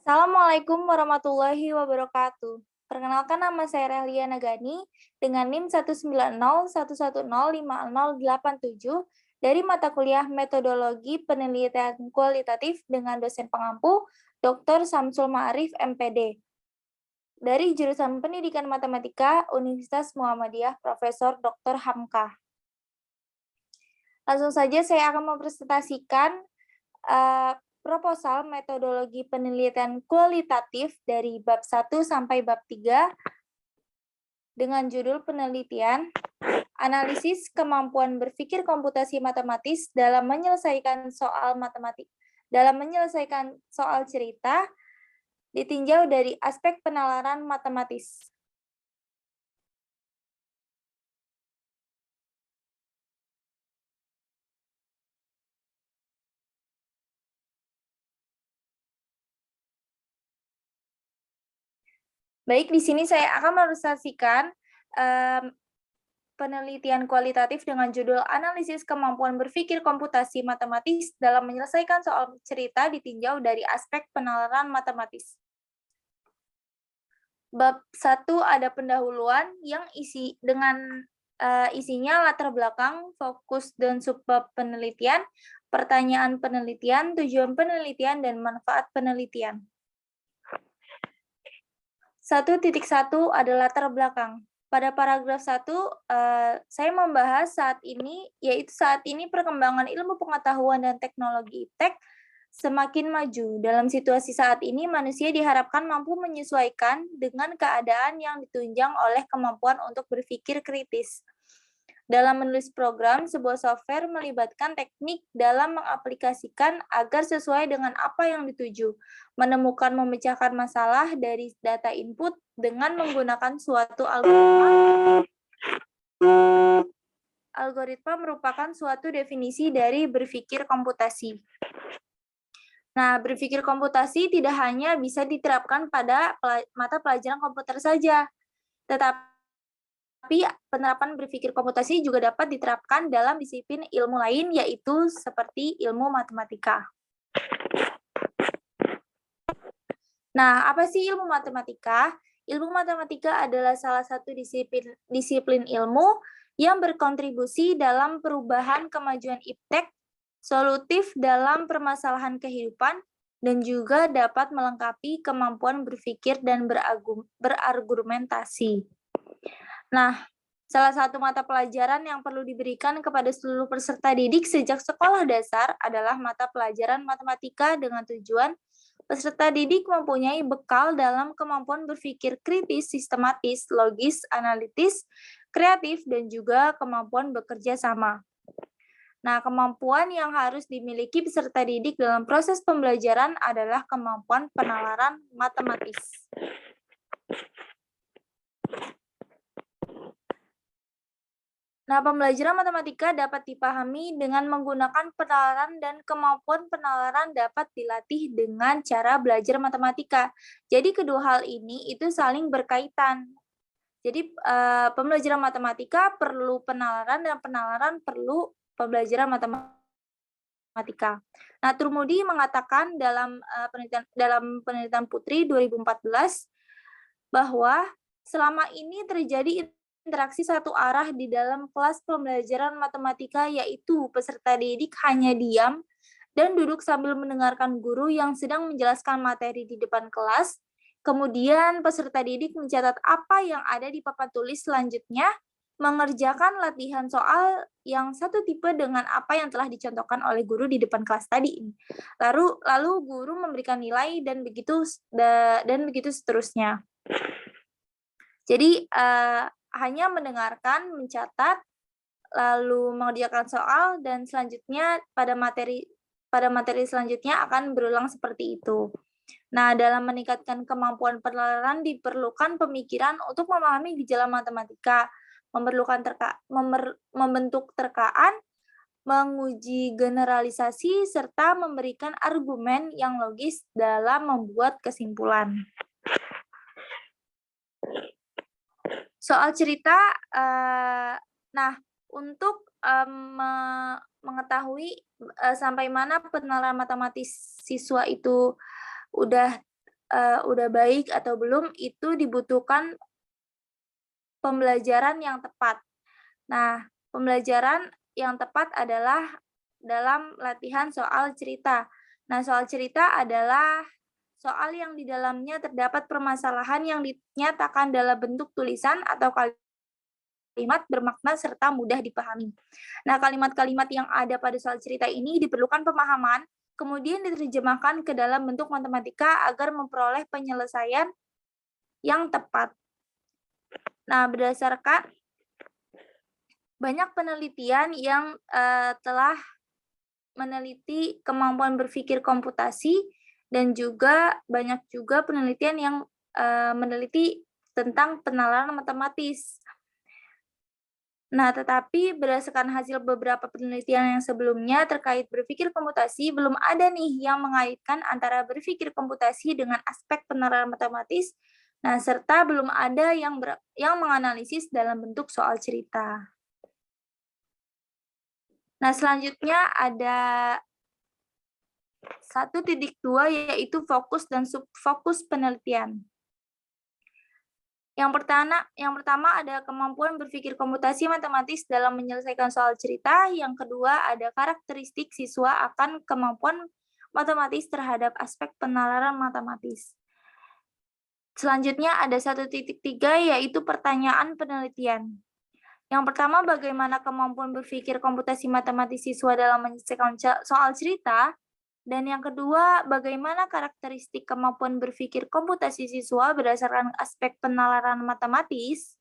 Assalamualaikum warahmatullahi wabarakatuh. Perkenalkan, nama saya Relia Nagani dengan NIM 19011050087 dari mata kuliah Metodologi Penelitian Kualitatif dengan dosen pengampu Dr. Samsul Ma'arif MPD dari jurusan Pendidikan Matematika Universitas Muhammadiyah Profesor Dr. Hamka. Langsung saja saya akan mempresentasikan proposal metodologi penelitian kualitatif dari bab 1 sampai bab 3 dengan judul penelitian analisis kemampuan berpikir komputasi matematis dalam menyelesaikan soal matematik. Dalam menyelesaikan soal cerita ditinjau dari aspek penalaran matematis. Baik, di sini saya akan merealisasikan penelitian kualitatif dengan judul analisis kemampuan berpikir komputasi matematis dalam menyelesaikan soal cerita ditinjau dari aspek penalaran matematis. Bab 1 ada pendahuluan yang isinya latar belakang, fokus dan subbab penelitian, pertanyaan penelitian, tujuan penelitian, dan manfaat penelitian. 1.1 adalah latar belakang. Pada paragraf 1, saya membahas saat ini perkembangan ilmu pengetahuan dan teknologi iptek semakin maju. Dalam situasi saat ini, manusia diharapkan mampu menyesuaikan dengan keadaan yang ditunjang oleh kemampuan untuk berpikir kritis. Dalam menulis program, sebuah software melibatkan teknik dalam mengaplikasikan agar sesuai dengan apa yang dituju, menemukan memecahkan masalah dari data input dengan menggunakan suatu algoritma. Algoritma merupakan suatu definisi dari berpikir komputasi. Nah, berpikir komputasi tidak hanya bisa diterapkan pada mata pelajaran komputer saja, tetapi penerapan berpikir komputasi juga dapat diterapkan dalam disiplin ilmu lain, yaitu seperti ilmu matematika. Nah, apa sih ilmu matematika? Ilmu matematika adalah salah satu disiplin ilmu yang berkontribusi dalam perubahan kemajuan iptek, solutif dalam permasalahan kehidupan, dan juga dapat melengkapi kemampuan berpikir dan berargumentasi. Nah, salah satu mata pelajaran yang perlu diberikan kepada seluruh peserta didik sejak sekolah dasar adalah mata pelajaran matematika dengan tujuan peserta didik mempunyai bekal dalam kemampuan berpikir kritis, sistematis, logis, analitis, kreatif, dan juga kemampuan bekerja sama. Nah, kemampuan yang harus dimiliki peserta didik dalam proses pembelajaran adalah kemampuan penalaran matematis. Nah, pembelajaran matematika dapat dipahami dengan menggunakan penalaran dan kemampuan penalaran dapat dilatih dengan cara belajar matematika. Jadi kedua hal ini itu saling berkaitan. Jadi pembelajaran matematika perlu penalaran dan penalaran perlu pembelajaran matematika. Nah, Turmudi mengatakan dalam penelitian Putri 2014 bahwa selama ini terjadi interaksi satu arah di dalam kelas pembelajaran matematika, yaitu peserta didik hanya diam dan duduk sambil mendengarkan guru yang sedang menjelaskan materi di depan kelas. Kemudian peserta didik mencatat apa yang ada di papan tulis selanjutnya, mengerjakan latihan soal yang satu tipe dengan apa yang telah dicontohkan oleh guru di depan kelas tadi. Lalu guru memberikan nilai dan begitu seterusnya. Jadi hanya mendengarkan, mencatat, lalu mengerjakan soal, dan selanjutnya pada materi selanjutnya akan berulang seperti itu. Nah, dalam meningkatkan kemampuan penalaran diperlukan pemikiran untuk memahami gejala matematika, membentuk terkaan, menguji generalisasi, serta memberikan argumen yang logis dalam membuat kesimpulan. Soal cerita, nah untuk mengetahui sampai mana penalaran matematis siswa itu udah udah baik atau belum, itu dibutuhkan pembelajaran yang tepat. Nah, pembelajaran yang tepat adalah dalam latihan soal cerita. Nah, soal cerita adalah soal yang di dalamnya terdapat permasalahan yang dinyatakan dalam bentuk tulisan atau kalimat bermakna serta mudah dipahami. Nah, kalimat-kalimat yang ada pada soal cerita ini diperlukan pemahaman, kemudian diterjemahkan ke dalam bentuk matematika agar memperoleh penyelesaian yang tepat. Nah, berdasarkan banyak penelitian yang telah meneliti kemampuan berpikir komputasi dan juga banyak juga penelitian yang meneliti tentang penalaran matematis. Nah, tetapi berdasarkan hasil beberapa penelitian yang sebelumnya terkait berpikir komputasi, belum ada nih yang mengaitkan antara berpikir komputasi dengan aspek penalaran matematis. Nah, serta belum ada yang menganalisis dalam bentuk soal cerita. Nah, selanjutnya ada 1.2 yaitu fokus dan subfokus penelitian. Yang pertama ada kemampuan berpikir komputasi matematis dalam menyelesaikan soal cerita. Yang kedua ada karakteristik siswa akan kemampuan matematis terhadap aspek penalaran matematis. Selanjutnya ada 1.3 yaitu pertanyaan penelitian. Yang pertama, bagaimana kemampuan berpikir komputasi matematis siswa dalam menyelesaikan soal cerita. Dan yang kedua, bagaimana karakteristik kemampuan berpikir komputasi siswa berdasarkan aspek penalaran matematis.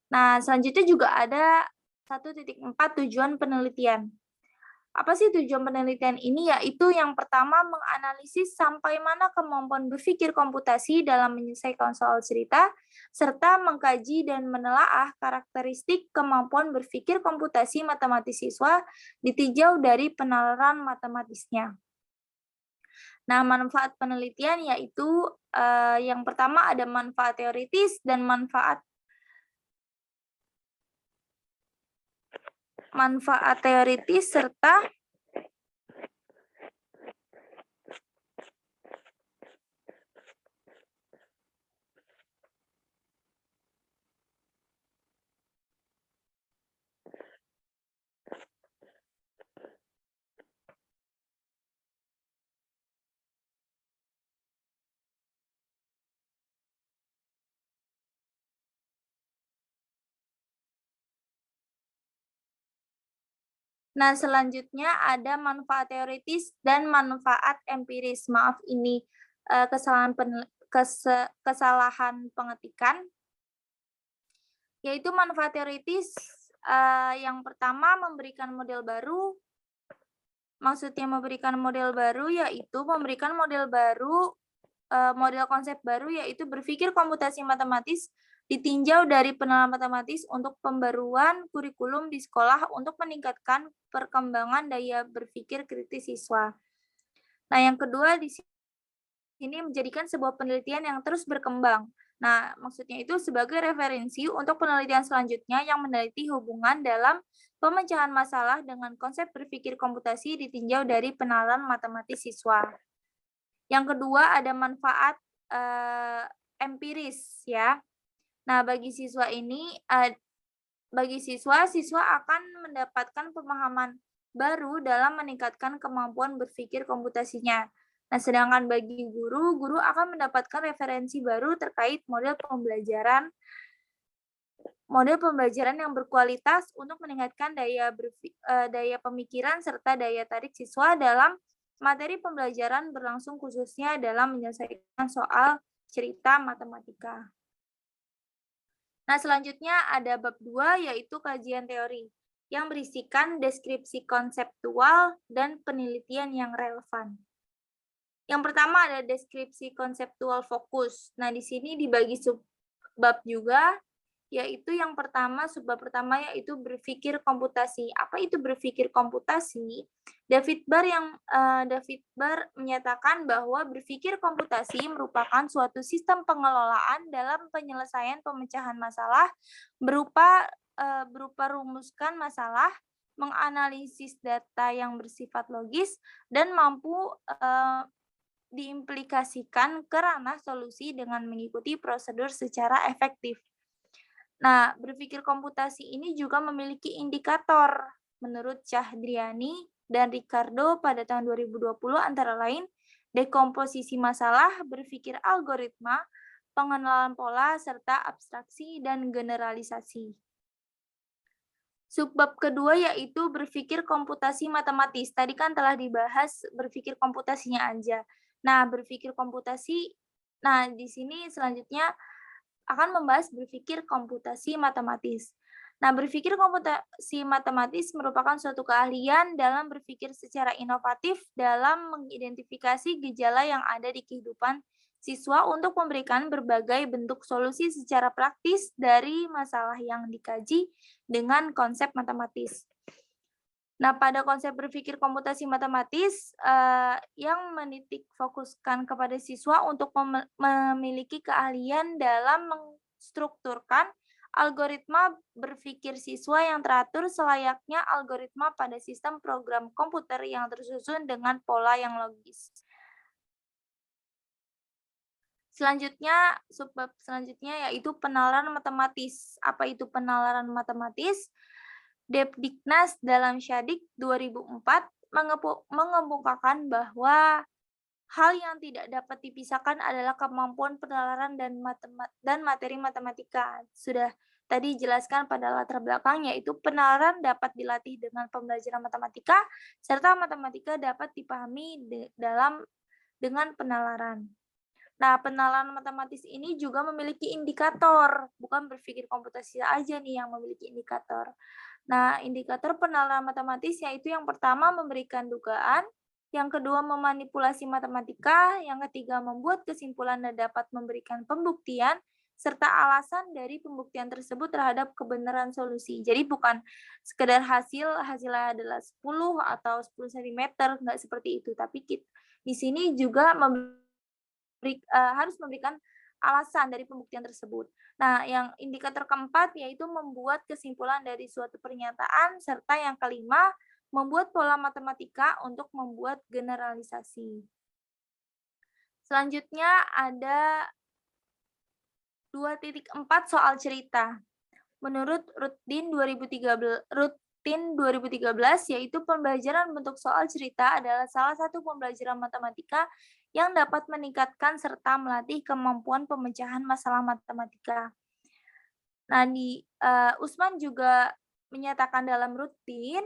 Nah, selanjutnya juga ada 1.4 tujuan penelitian. Apa sih tujuan penelitian ini? Yaitu yang pertama, menganalisis sampai mana kemampuan berpikir komputasi dalam menyelesaikan soal cerita, serta mengkaji dan menelaah karakteristik kemampuan berpikir komputasi matematis siswa ditinjau dari penalaran matematisnya. Nah, manfaat penelitian yaitu yang pertama ada manfaat teoritis dan manfaat teoritis serta Nah, selanjutnya ada manfaat teoritis dan manfaat empiris. Maaf, ini kesalahan pengetikan. Yaitu manfaat teoritis yang pertama memberikan model baru. Maksudnya memberikan model baru yaitu memberikan model baru, model konsep baru yaitu berpikir komputasi matematis ditinjau dari penalaran matematis untuk pembaruan kurikulum di sekolah untuk meningkatkan perkembangan daya berpikir kritis siswa. Nah, yang kedua di sini menjadikan sebuah penelitian yang terus berkembang. Nah, maksudnya itu sebagai referensi untuk penelitian selanjutnya yang meneliti hubungan dalam pemecahan masalah dengan konsep berpikir komputasi ditinjau dari penalaran matematis siswa. Yang kedua ada manfaat empiris ya. Nah, bagi siswa akan mendapatkan pemahaman baru dalam meningkatkan kemampuan berpikir komputasinya. Nah, sedangkan bagi guru akan mendapatkan referensi baru terkait model pembelajaran yang berkualitas untuk meningkatkan daya pemikiran serta daya tarik siswa dalam materi pembelajaran berlangsung khususnya dalam menyelesaikan soal cerita matematika. Nah, selanjutnya ada bab 2 yaitu kajian teori yang berisikan deskripsi konseptual dan penelitian yang relevan. Yang pertama ada deskripsi konseptual fokus. Nah, di sini dibagi subbab juga, yaitu yang pertama, subbab pertama yaitu berpikir komputasi. Apa itu berpikir komputasi? David Barr menyatakan bahwa berpikir komputasi merupakan suatu sistem pengelolaan dalam penyelesaian pemecahan masalah berupa rumuskan masalah, menganalisis data yang bersifat logis, dan mampu diimplikasikan ke ranah solusi dengan mengikuti prosedur secara efektif. Nah, berpikir komputasi ini juga memiliki indikator. Menurut Cahdriani dan Ricardo pada tahun 2020 antara lain, dekomposisi masalah, berpikir algoritma, pengenalan pola, serta abstraksi dan generalisasi. Subbab kedua yaitu berpikir komputasi matematis. Tadi kan telah dibahas berpikir komputasinya aja. Nah, berpikir komputasi, nah di sini selanjutnya akan membahas berpikir komputasi matematis. Nah, berpikir komputasi matematis merupakan suatu keahlian dalam berpikir secara inovatif dalam mengidentifikasi gejala yang ada di kehidupan siswa untuk memberikan berbagai bentuk solusi secara praktis dari masalah yang dikaji dengan konsep matematis. Nah, pada konsep berpikir komputasi matematis yang menitik fokuskan kepada siswa untuk memiliki keahlian dalam menstrukturkan algoritma berpikir siswa yang teratur selayaknya algoritma pada sistem program komputer yang tersusun dengan pola yang logis. Selanjutnya, subbab selanjutnya yaitu penalaran matematis. Apa itu penalaran matematis? Depdiknas dalam Syadik 2004 mengemukakan bahwa hal yang tidak dapat dipisahkan adalah kemampuan penalaran dan materi matematika. Sudah tadi jelaskan pada latar belakang, yaitu penalaran dapat dilatih dengan pembelajaran matematika, serta matematika dapat dipahami dengan penalaran. Nah, penalaran matematis ini juga memiliki indikator, bukan berpikir komputasi aja nih yang memiliki indikator. Nah, indikator penalaran matematis yaitu yang pertama memberikan dugaan, yang kedua memanipulasi matematika, yang ketiga membuat kesimpulan dan dapat memberikan pembuktian, serta alasan dari pembuktian tersebut terhadap kebenaran solusi. Jadi bukan sekedar hasilnya adalah 10 atau 10 cm, nggak seperti itu. Tapi di sini juga harus memberikan alasan dari pembuktian tersebut. Nah, yang indikator keempat yaitu membuat kesimpulan dari suatu pernyataan, serta yang kelima, membuat pola matematika untuk membuat generalisasi. Selanjutnya ada 2.4 soal cerita. Menurut Rutin 2013 yaitu pembelajaran bentuk soal cerita adalah salah satu pembelajaran matematika yang dapat meningkatkan serta melatih kemampuan pemecahan masalah matematika. Nah, Usman juga menyatakan dalam Rutin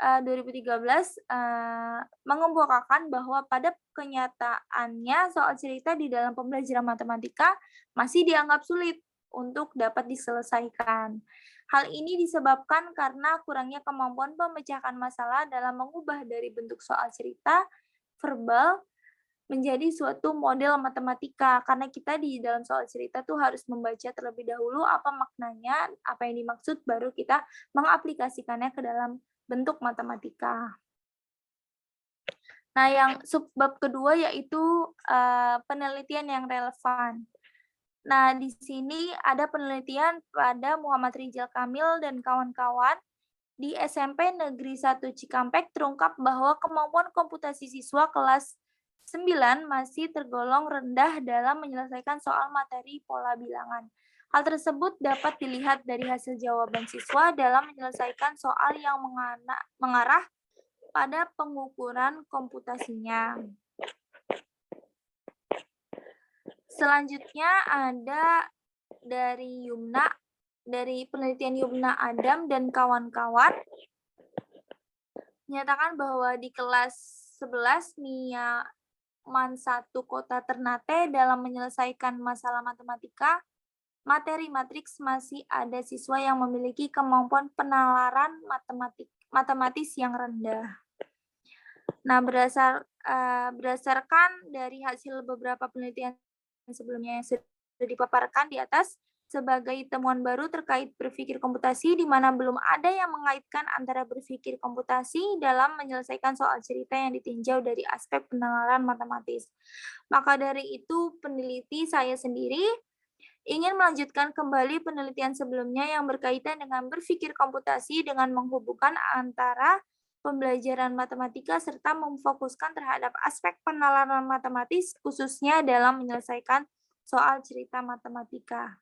2013 mengemukakan bahwa pada kenyataannya soal cerita di dalam pembelajaran matematika masih dianggap sulit untuk dapat diselesaikan. Hal ini disebabkan karena kurangnya kemampuan pemecahkan masalah dalam mengubah dari bentuk soal cerita verbal menjadi suatu model matematika, karena kita di dalam soal cerita tuh harus membaca terlebih dahulu apa maknanya, apa yang dimaksud, baru kita mengaplikasikannya ke dalam bentuk matematika. Nah, yang subbab kedua yaitu penelitian yang relevan. Nah, di sini ada penelitian pada Muhammad Rizal Kamil dan kawan-kawan di SMP Negeri 1 Cikampek terungkap bahwa kemampuan komputasi siswa kelas 9 masih tergolong rendah dalam menyelesaikan soal materi pola bilangan. Hal tersebut dapat dilihat dari hasil jawaban siswa dalam menyelesaikan soal yang mengarah pada pengukuran komputasinya. Selanjutnya ada dari penelitian Yumna Adam dan kawan-kawan menyatakan bahwa di kelas 11 Nia Man 1 Kota Ternate dalam menyelesaikan masalah matematika, materi matriks masih ada siswa yang memiliki kemampuan penalaran matematis yang rendah. Nah, berdasarkan dari hasil beberapa penelitian sebelumnya yang sudah dipaparkan di atas, sebagai temuan baru terkait berpikir komputasi di mana belum ada yang mengaitkan antara berpikir komputasi dalam menyelesaikan soal cerita yang ditinjau dari aspek penalaran matematis. Maka dari itu, peneliti saya sendiri ingin melanjutkan kembali penelitian sebelumnya yang berkaitan dengan berpikir komputasi dengan menghubungkan antara pembelajaran matematika serta memfokuskan terhadap aspek penalaran matematis khususnya dalam menyelesaikan soal cerita matematika.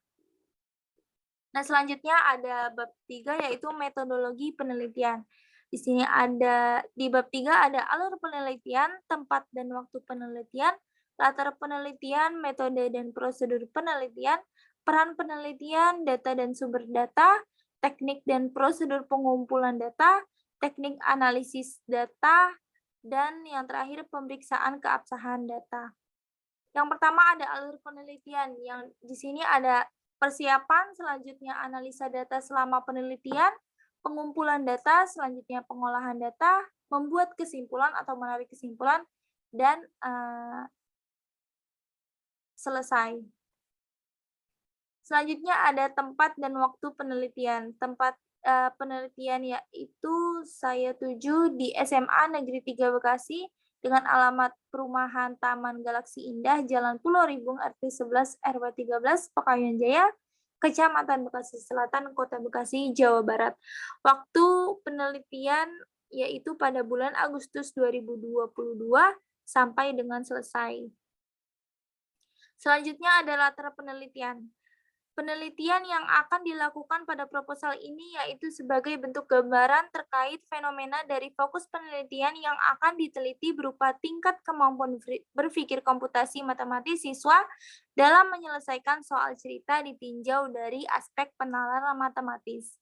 Nah, selanjutnya ada bab 3 yaitu metodologi penelitian. Di bab 3 ada alur penelitian, tempat dan waktu penelitian, latar penelitian, metode dan prosedur penelitian, peran penelitian, data dan sumber data, teknik dan prosedur pengumpulan data, teknik analisis data, dan yang terakhir pemeriksaan keabsahan data. Yang pertama ada alur penelitian, yang di sini ada persiapan, selanjutnya analisa data selama penelitian, pengumpulan data, selanjutnya pengolahan data, membuat kesimpulan atau menarik kesimpulan, dan selesai. Selanjutnya ada tempat dan waktu penelitian. Tempat penelitian yaitu saya tuju di SMA Negeri 3 Bekasi dengan alamat Perumahan Taman Galaksi Indah, Jalan Pulau Ribung, RT 11 RW 13, Pekayon Jaya, Kecamatan Bekasi Selatan, Kota Bekasi, Jawa Barat. Waktu penelitian yaitu pada bulan Agustus 2022 sampai dengan selesai. Selanjutnya ada latar penelitian. Penelitian yang akan dilakukan pada proposal ini yaitu sebagai bentuk gambaran terkait fenomena dari fokus penelitian yang akan diteliti berupa tingkat kemampuan berpikir komputasi matematis siswa dalam menyelesaikan soal cerita ditinjau dari aspek penalaran matematis.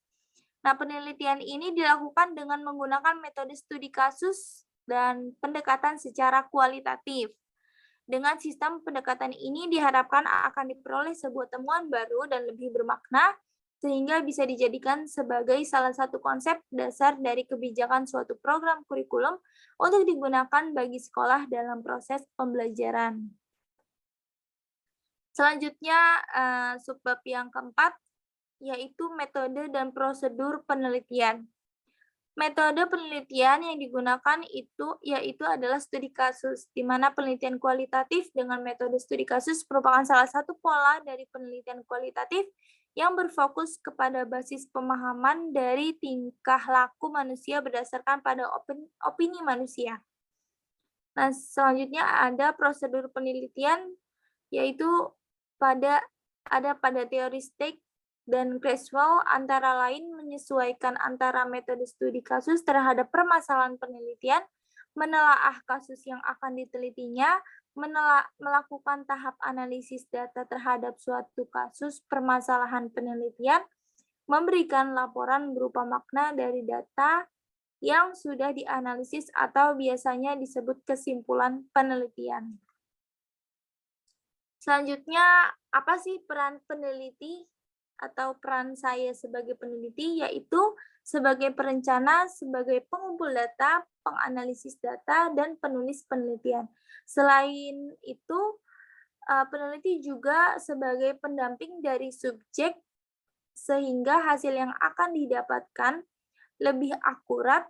Nah, penelitian ini dilakukan dengan menggunakan metode studi kasus dan pendekatan secara kualitatif. Dengan sistem pendekatan ini diharapkan akan diperoleh sebuah temuan baru dan lebih bermakna, sehingga bisa dijadikan sebagai salah satu konsep dasar dari kebijakan suatu program kurikulum untuk digunakan bagi sekolah dalam proses pembelajaran. Selanjutnya, subbab yang keempat, yaitu metode dan prosedur penelitian. Metode penelitian yang digunakan yaitu adalah studi kasus, di mana penelitian kualitatif dengan metode studi kasus merupakan salah satu pola dari penelitian kualitatif yang berfokus kepada basis pemahaman dari tingkah laku manusia berdasarkan pada opini manusia. Nah, selanjutnya ada prosedur penelitian, yaitu pada teori Stake dan Creswell antara lain menyesuaikan antara metode studi kasus terhadap permasalahan penelitian, menelaah kasus yang akan ditelitinya, melakukan tahap analisis data terhadap suatu kasus permasalahan penelitian, memberikan laporan berupa makna dari data yang sudah dianalisis atau biasanya disebut kesimpulan penelitian. Selanjutnya, apa sih peran peneliti? Atau peran saya sebagai peneliti, yaitu sebagai perencana, sebagai pengumpul data, penganalisis data, dan penulis penelitian. Selain itu, peneliti juga sebagai pendamping dari subjek, sehingga hasil yang akan didapatkan lebih akurat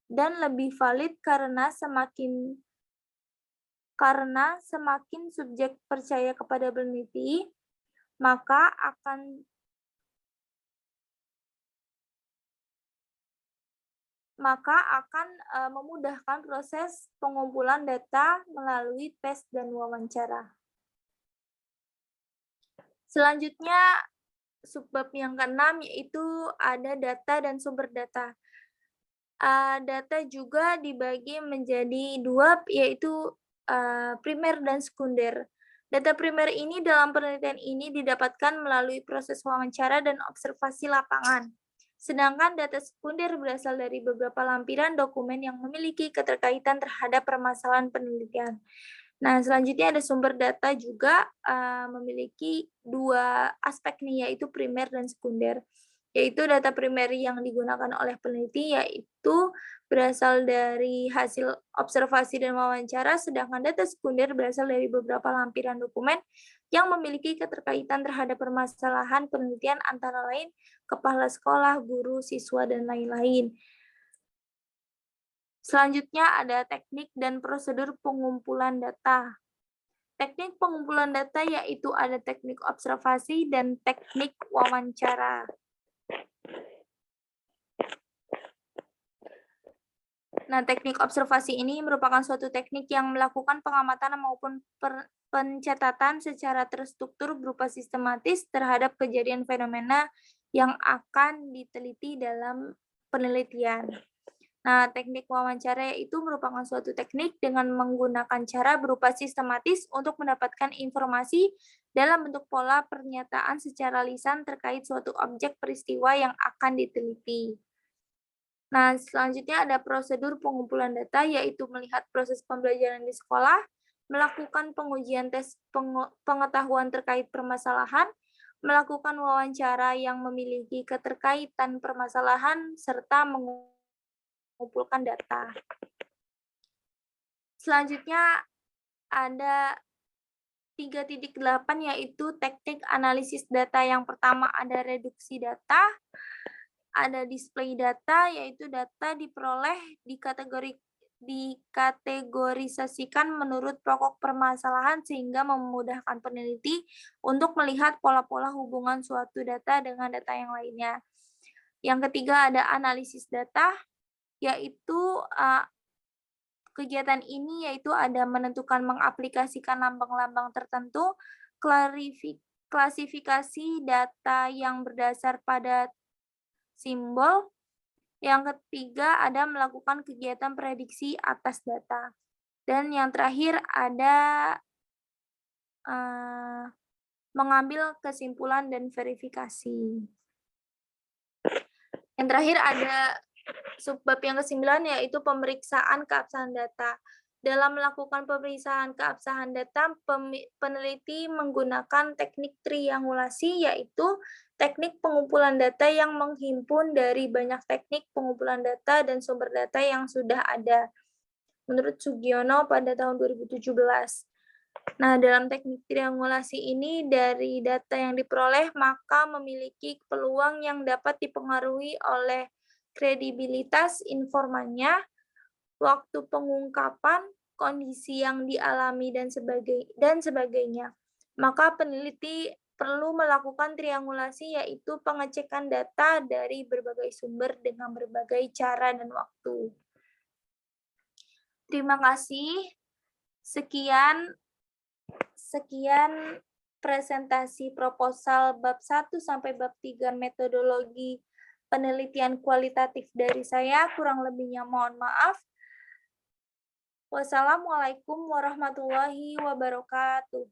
dan lebih valid karena semakin subjek percaya kepada peneliti, maka akan memudahkan proses pengumpulan data melalui tes dan wawancara. Selanjutnya, subbab yang keenam yaitu ada data dan sumber data. Data juga dibagi menjadi dua, yaitu primer dan sekunder. Data primer ini dalam penelitian ini didapatkan melalui proses wawancara dan observasi lapangan. Sedangkan data sekunder berasal dari beberapa lampiran dokumen yang memiliki keterkaitan terhadap permasalahan penelitian. Nah, selanjutnya ada sumber data juga memiliki dua aspek nih, yaitu primer dan sekunder. Yaitu data primer yang digunakan oleh peneliti yaitu berasal dari hasil observasi dan wawancara, sedangkan data sekunder berasal dari beberapa lampiran dokumen yang memiliki keterkaitan terhadap permasalahan penelitian antara lain kepala sekolah, guru, siswa, dan lain-lain. Selanjutnya ada teknik dan prosedur pengumpulan data. Teknik pengumpulan data yaitu ada teknik observasi dan teknik wawancara. Nah, teknik observasi ini merupakan suatu teknik yang melakukan pengamatan maupun pencatatan secara terstruktur berupa sistematis terhadap kejadian fenomena yang akan diteliti dalam penelitian. Nah, teknik wawancara itu merupakan suatu teknik dengan menggunakan cara berupa sistematis untuk mendapatkan informasi dalam bentuk pola pernyataan secara lisan terkait suatu objek peristiwa yang akan diteliti. Nah, selanjutnya ada prosedur pengumpulan data, yaitu melihat proses pembelajaran di sekolah, melakukan pengujian tes pengetahuan terkait permasalahan, melakukan wawancara yang memiliki keterkaitan permasalahan, serta mengumpulkan data. Selanjutnya ada 3.8, yaitu teknik analisis data. Yang pertama ada reduksi data, ada display data, yaitu data diperoleh dikategorisasikan menurut pokok permasalahan sehingga memudahkan peneliti untuk melihat pola-pola hubungan suatu data dengan data yang lainnya. Yang ketiga ada analisis data, yaitu kegiatan ini yaitu ada menentukan mengaplikasikan lambang-lambang tertentu, klasifikasi data yang berdasar pada simbol. Yang ketiga ada melakukan kegiatan prediksi atas data. Dan yang terakhir ada mengambil kesimpulan dan verifikasi. Yang terakhir ada subbab yang ke-9, yaitu pemeriksaan keabsahan data. Dalam melakukan pemeriksaan keabsahan data, peneliti menggunakan teknik triangulasi, yaitu teknik pengumpulan data yang menghimpun dari banyak teknik pengumpulan data dan sumber data yang sudah ada, menurut Sugiono pada tahun 2017. Nah, dalam teknik triangulasi ini, dari data yang diperoleh, maka memiliki peluang yang dapat dipengaruhi oleh kredibilitas informannya, waktu pengungkapan, kondisi yang dialami, dan sebagainya. Maka peneliti perlu melakukan triangulasi, yaitu pengecekan data dari berbagai sumber dengan berbagai cara dan waktu. Terima kasih. Sekian presentasi proposal bab 1 sampai bab 3 metodologi penelitian kualitatif dari saya. Kurang lebihnya mohon maaf. Wassalamualaikum warahmatullahi wabarakatuh.